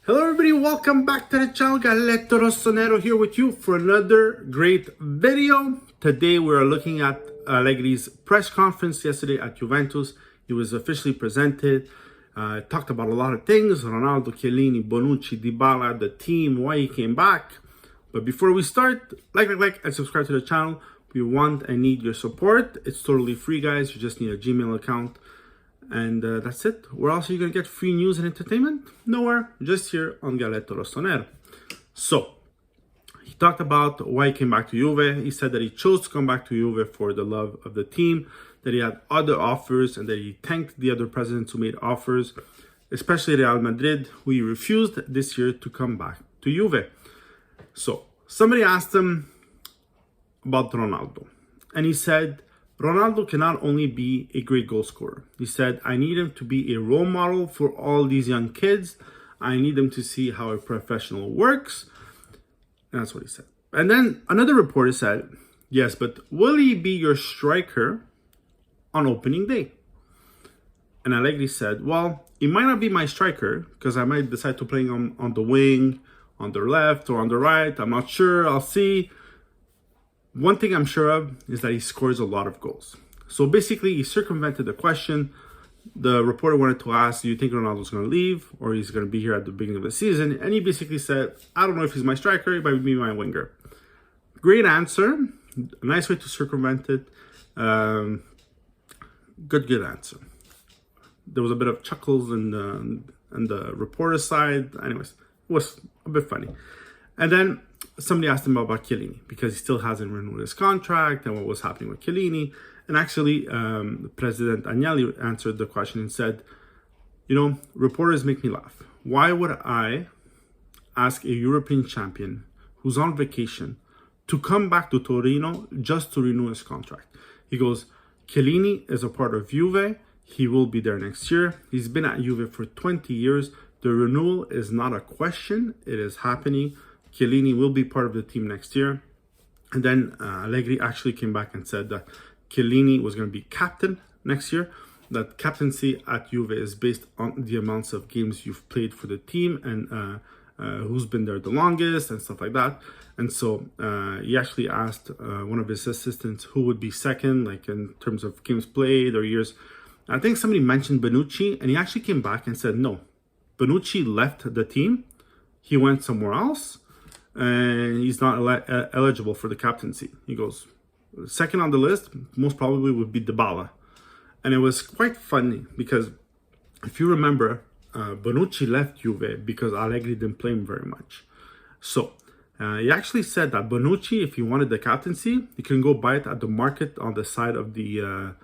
Hello everybody, welcome back to the channel. Galletto Rossonero here with you for another great video. Today we are looking at Allegri's press conference yesterday at Juventus. He was officially presented, talked about a lot of things: Ronaldo, Chiellini, Bonucci, Dybala, the team, why he came back. But before we start, like and subscribe to the channel. We want and need your support. It's totally free, guys. You just need a Gmail account. And that's it. Where else are you going to get free news and entertainment? Nowhere, just here on Galletto Rossonero. So, he talked about why he came back to Juve. He said that he chose to come back to Juve for the love of the team, that he had other offers, and that he thanked the other presidents who made offers, especially Real Madrid, who he refused this year to come back to Juve. So, somebody asked him about Ronaldo, and he said, Ronaldo can not only be a great goal scorer. He said, I need him to be a role model for all these young kids. I need them to see how a professional works. And that's what he said. And then another reporter said, yes, but will he be your striker on opening day? And Allegri said, well, he might not be my striker because I might decide to play him on the wing, on the left or on the right. I'm not sure. I'll see. One thing I'm sure of is that he scores a lot of goals. So basically, he circumvented the question. The reporter wanted to ask, do you think Ronaldo's going to leave or he's going to be here at the beginning of the season? And he basically said, I don't know if he's my striker, he might be my winger. Great answer. A nice way to circumvent it. Good answer. There was a bit of chuckles in the reporter's side. Anyways, it was a bit funny. And then somebody asked him about Chiellini because he still hasn't renewed his contract and what was happening with Chiellini. And actually, President Agnelli answered the question and said, you know, reporters make me laugh. Why would I ask a European champion who's on vacation to come back to Torino just to renew his contract? He goes, Chiellini is a part of Juve. He will be there next year. He's been at Juve for 20 years. The renewal is not a question. It is happening. Chiellini will be part of the team next year. And then Allegri actually came back and said that Chiellini was going to be captain next year. That captaincy at Juve is based on the amounts of games you've played for the team and who's been there the longest and stuff like that. And so he actually asked one of his assistants who would be second, like in terms of games played or years. I think somebody mentioned Bonucci, and he actually came back and said, no, Bonucci left the team. He went somewhere else. And he's not eligible for the captaincy. He goes, second on the list, most probably would be Dybala. And it was quite funny because if you remember, Bonucci left Juve because Allegri didn't play him very much. So he actually said that Bonucci, if he wanted the captaincy, he can go buy it at the market on the side of the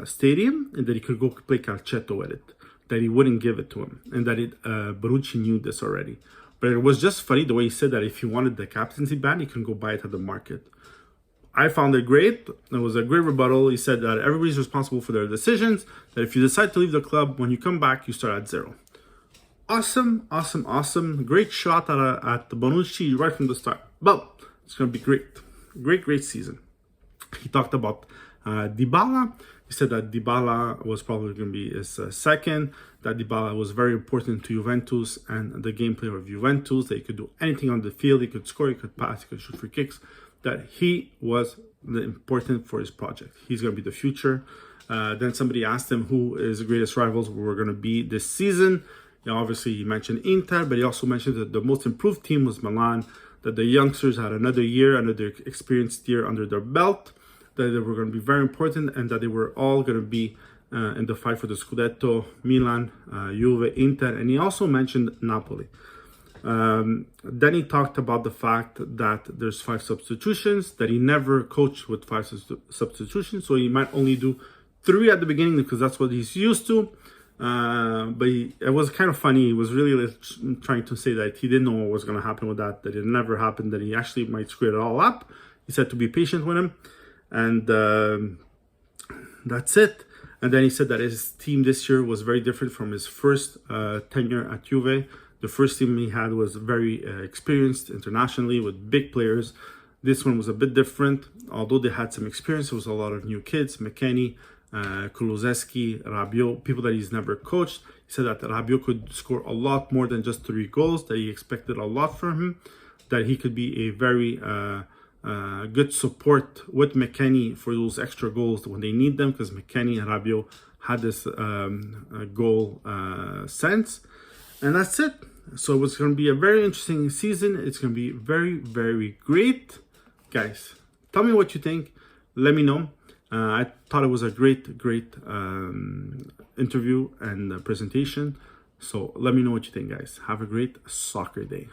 stadium, and that he could go play calcetto with it. That he wouldn't give it to him, and that Bonucci knew this already. But it was just funny the way he said that if he wanted the captaincy band, he can go buy it at the market. I found it great. It was a great rebuttal. He said that everybody's responsible for their decisions, that if you decide to leave the club, when you come back, you start at zero. Awesome. Great shot at the Bonucci right from the start. But it's going to be great. Great season. He talked about Dybala. He said that Dybala was probably going to be his second, that Dybala was very important to Juventus and the gameplay of Juventus, that he could do anything on the field, he could score, he could pass, he could shoot free kicks, that he was important for his project. He's going to be the future. Then somebody asked him who is the greatest rivals were going to be this season. You know, obviously, he mentioned Inter, but he also mentioned that the most improved team was Milan, that the youngsters had another experienced year under their belt, that they were going to be very important, and that they were all going to be in the fight for the Scudetto, Milan, Juve, Inter, and he also mentioned Napoli. Then he talked about the fact that there's 5 substitutions, that he never coached with 5 substitutions, so he might only do 3 at the beginning because that's what he's used to. But it was kind of funny. He was really trying to say that he didn't know what was going to happen with that it never happened, that he actually might screw it all up. He said to be patient with him. And that's it. And then he said that his team this year was very different from his first tenure at Juve. The first team he had was very experienced internationally with big players. This one was a bit different. Although they had some experience, there was a lot of new kids. McKennie, Kulusevski, Rabiot, people that he's never coached. He said that Rabiot could score a lot more than just 3 goals, that he expected a lot from him, that he could be a very good support with McKennie for those extra goals when they need them, because McKennie and Rabiot had this goal sense. And that's it. So it's going to be a very interesting season. It's going to be very, very great. Guys, tell me what you think. Let me know. I thought it was a great interview and presentation. So let me know what you think, guys. Have a great soccer day.